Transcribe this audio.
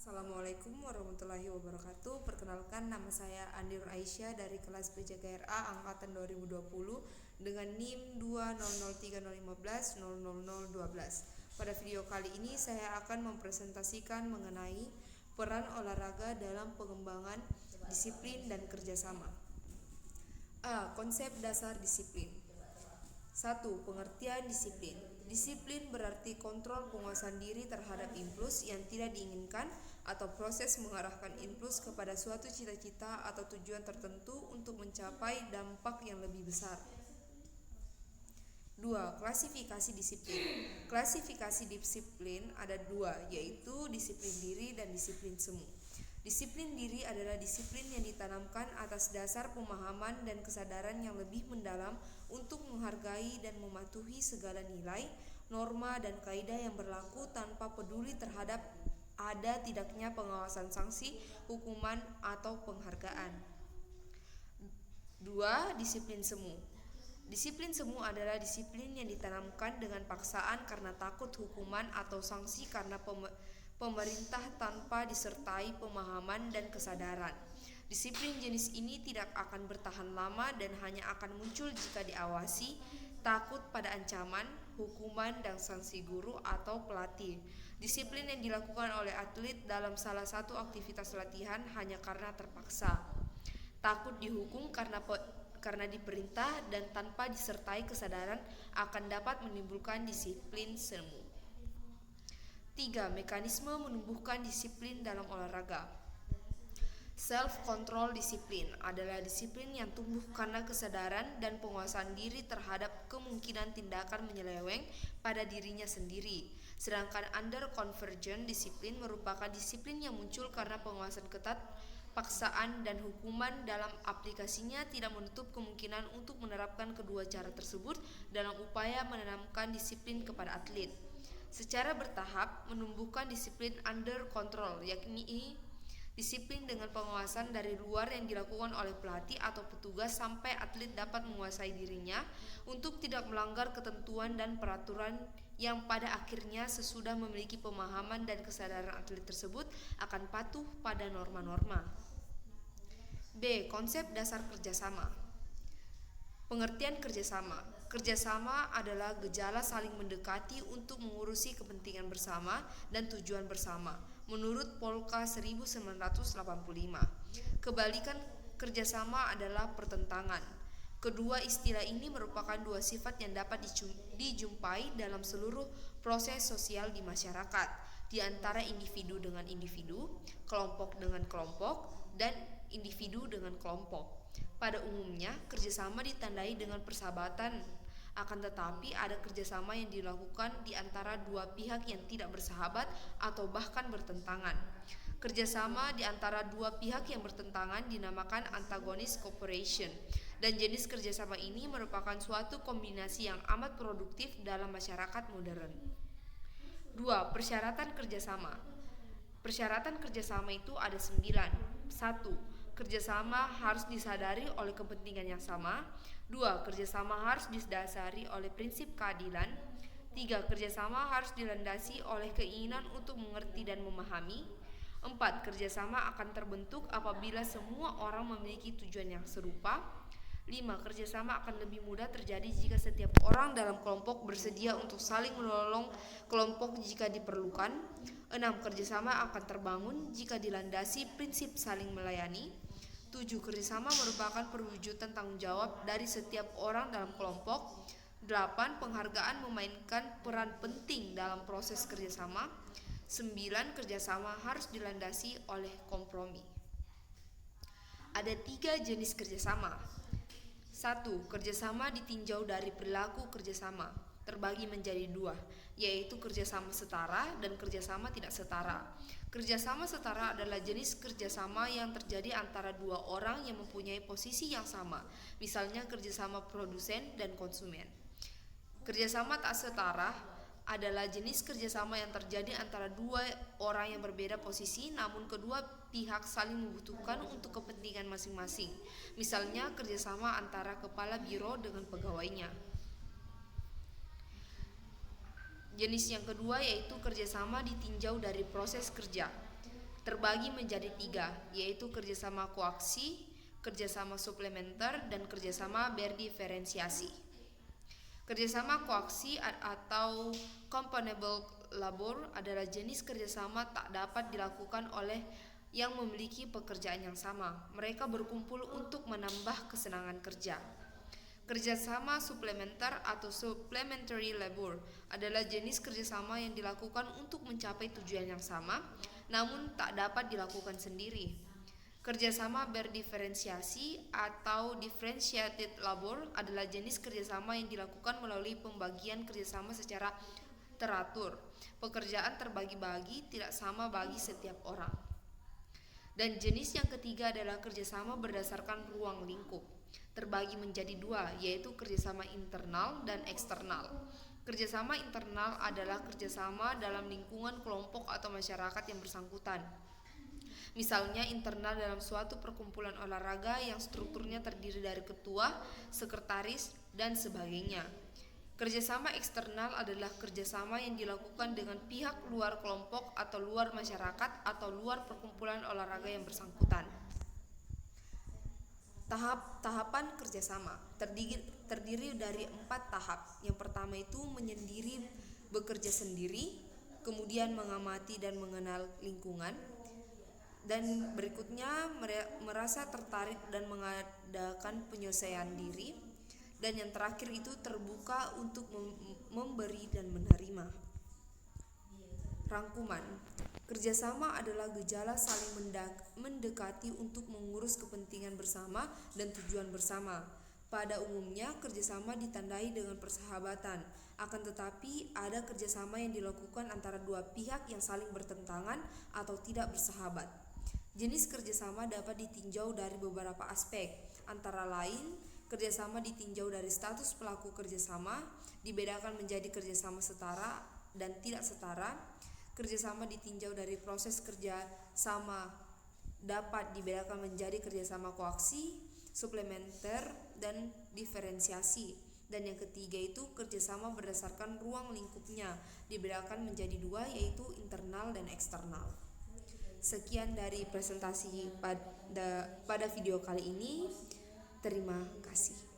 Assalamualaikum warahmatullahi wabarakatuh. Perkenalkan, nama saya Andir Aisyah dari kelas PJKRA angkatan 2020 dengan NIM 20030150012. Pada video kali ini saya akan mempresentasikan mengenai peran olahraga dalam pengembangan disiplin dan kerjasama. Konsep dasar disiplin. 1. Pengertian disiplin. Disiplin berarti kontrol penguasaan diri terhadap impuls yang tidak diinginkan atau proses mengarahkan impuls kepada suatu cita-cita atau tujuan tertentu untuk mencapai dampak yang lebih besar. 2. Klasifikasi disiplin. Klasifikasi disiplin ada dua, yaitu disiplin diri dan disiplin semu. Disiplin diri adalah disiplin yang ditanamkan atas dasar pemahaman dan kesadaran yang lebih mendalam untuk menghargai dan mematuhi segala nilai, norma, dan kaidah yang berlaku tanpa peduli terhadap ada tidaknya pengawasan sanksi, hukuman, atau penghargaan. 2. Disiplin semu. Disiplin semu adalah disiplin yang ditanamkan dengan paksaan karena takut hukuman atau sanksi karena pemerintah tanpa disertai pemahaman dan kesadaran. Disiplin jenis ini tidak akan bertahan lama dan hanya akan muncul jika diawasi, takut pada ancaman, hukuman, dan sanksi guru atau pelatih. Disiplin yang dilakukan oleh atlet dalam salah satu aktivitas latihan hanya karena terpaksa. Takut dihukum karena diperintah dan tanpa disertai kesadaran akan dapat menimbulkan disiplin semu. 3. Mekanisme menumbuhkan disiplin dalam olahraga. Self-control disiplin adalah disiplin yang tumbuh karena kesadaran dan penguasaan diri terhadap kemungkinan tindakan menyeleweng pada dirinya sendiri. Sedangkan under convergent disiplin merupakan disiplin yang muncul karena penguasaan ketat, paksaan, dan hukuman dalam aplikasinya tidak menutup kemungkinan untuk menerapkan kedua cara tersebut dalam upaya menanamkan disiplin kepada atlet. Secara bertahap menumbuhkan disiplin under control, yakni disiplin dengan pengawasan dari luar yang dilakukan oleh pelatih atau petugas sampai atlet dapat menguasai dirinya untuk tidak melanggar ketentuan dan peraturan yang pada akhirnya sesudah memiliki pemahaman dan kesadaran atlet tersebut akan patuh pada norma-norma. B. Konsep dasar kerjasama. Pengertian kerjasama. Kerjasama adalah gejala saling mendekati untuk mengurusi kepentingan bersama dan tujuan bersama, menurut Polka 1985. Kebalikan kerjasama adalah pertentangan. Kedua istilah ini merupakan dua sifat yang dapat dijumpai dalam seluruh proses sosial di masyarakat, di antara individu dengan individu, kelompok dengan kelompok, dan individu dengan kelompok. Pada umumnya, kerjasama ditandai dengan persahabatan, akan tetapi ada kerjasama yang dilakukan di antara dua pihak yang tidak bersahabat atau bahkan bertentangan. Kerjasama di antara dua pihak yang bertentangan dinamakan antagonis cooperation, dan jenis kerjasama ini merupakan suatu kombinasi yang amat produktif dalam masyarakat modern. 2. Persyaratan kerjasama. Persyaratan kerjasama itu ada 9. 1. Kerjasama harus disadari oleh kepentingan yang sama. 2. Kerjasama harus didasari oleh prinsip keadilan. 3. Kerjasama harus dilandasi oleh keinginan untuk mengerti dan memahami. 4. Kerjasama akan terbentuk apabila semua orang memiliki tujuan yang serupa. 5. Kerjasama akan lebih mudah terjadi jika setiap orang dalam kelompok bersedia untuk saling menolong kelompok jika diperlukan. 6. Kerjasama akan terbangun jika dilandasi prinsip saling melayani. 7. Kerjasama merupakan perwujudan tanggung jawab dari setiap orang dalam kelompok. 8. Penghargaan memainkan peran penting dalam proses kerjasama. 9. Kerjasama harus dilandasi oleh kompromi. Ada 3 jenis kerjasama. 1. Kerjasama ditinjau dari perilaku kerjasama, terbagi menjadi 2, yaitu kerjasama setara dan kerjasama tidak setara. Kerjasama setara adalah jenis kerjasama yang terjadi antara dua orang yang mempunyai posisi yang sama, misalnya kerjasama produsen dan konsumen. Kerjasama tak setara adalah jenis kerjasama yang terjadi antara dua orang yang berbeda posisi namun kedua pihak saling membutuhkan untuk kepentingan masing-masing, misalnya kerjasama antara kepala biro dengan pegawainya. Jenis yang kedua yaitu kerjasama ditinjau dari proses kerja. terbagi menjadi 3, yaitu kerjasama koaksi, kerjasama suplementer, dan kerjasama berdiferensiasi. Kerjasama koaksi atau companionable labor adalah jenis kerjasama tak dapat dilakukan oleh yang memiliki pekerjaan yang sama. Mereka berkumpul untuk menambah kesenangan kerja. Kerjasama suplementer atau supplementary labor adalah jenis kerjasama yang dilakukan untuk mencapai tujuan yang sama, namun tak dapat dilakukan sendiri. Kerjasama berdiferensiasi atau differentiated labor adalah jenis kerjasama yang dilakukan melalui pembagian kerjasama secara teratur. Pekerjaan terbagi-bagi tidak sama bagi setiap orang. Dan jenis yang ketiga adalah kerjasama berdasarkan ruang lingkup, terbagi menjadi 2, yaitu kerjasama internal dan eksternal. Kerjasama internal adalah kerjasama dalam lingkungan kelompok atau masyarakat yang bersangkutan. Misalnya internal dalam suatu perkumpulan olahraga yang strukturnya terdiri dari ketua, sekretaris, dan sebagainya. Kerjasama eksternal adalah kerjasama yang dilakukan dengan pihak luar kelompok atau luar masyarakat atau luar perkumpulan olahraga yang bersangkutan. Tahapan kerjasama terdiri dari 4 tahap. Yang pertama itu menyendiri, bekerja sendiri, kemudian mengamati dan mengenal lingkungan, dan berikutnya merasa tertarik dan mengadakan penyelesaian diri, dan yang terakhir itu terbuka untuk memberi dan menerima. Rangkuman. Kerjasama adalah gejala saling mendekati untuk mengurus kepentingan bersama dan tujuan bersama. Pada umumnya, kerjasama ditandai dengan persahabatan. Akan tetapi, ada kerjasama yang dilakukan antara dua pihak yang saling bertentangan atau tidak bersahabat. Jenis kerjasama dapat ditinjau dari beberapa aspek, antara lain kerjasama ditinjau dari status pelaku kerjasama, dibedakan menjadi kerjasama setara dan tidak setara. Kerjasama ditinjau dari proses kerjasama, dapat dibedakan menjadi kerjasama koaksi, suplementer, dan diferensiasi. Dan yang ketiga itu kerjasama berdasarkan ruang lingkupnya, dibedakan menjadi 2, yaitu internal dan eksternal. Sekian dari presentasi pada video kali ini. Terima kasih.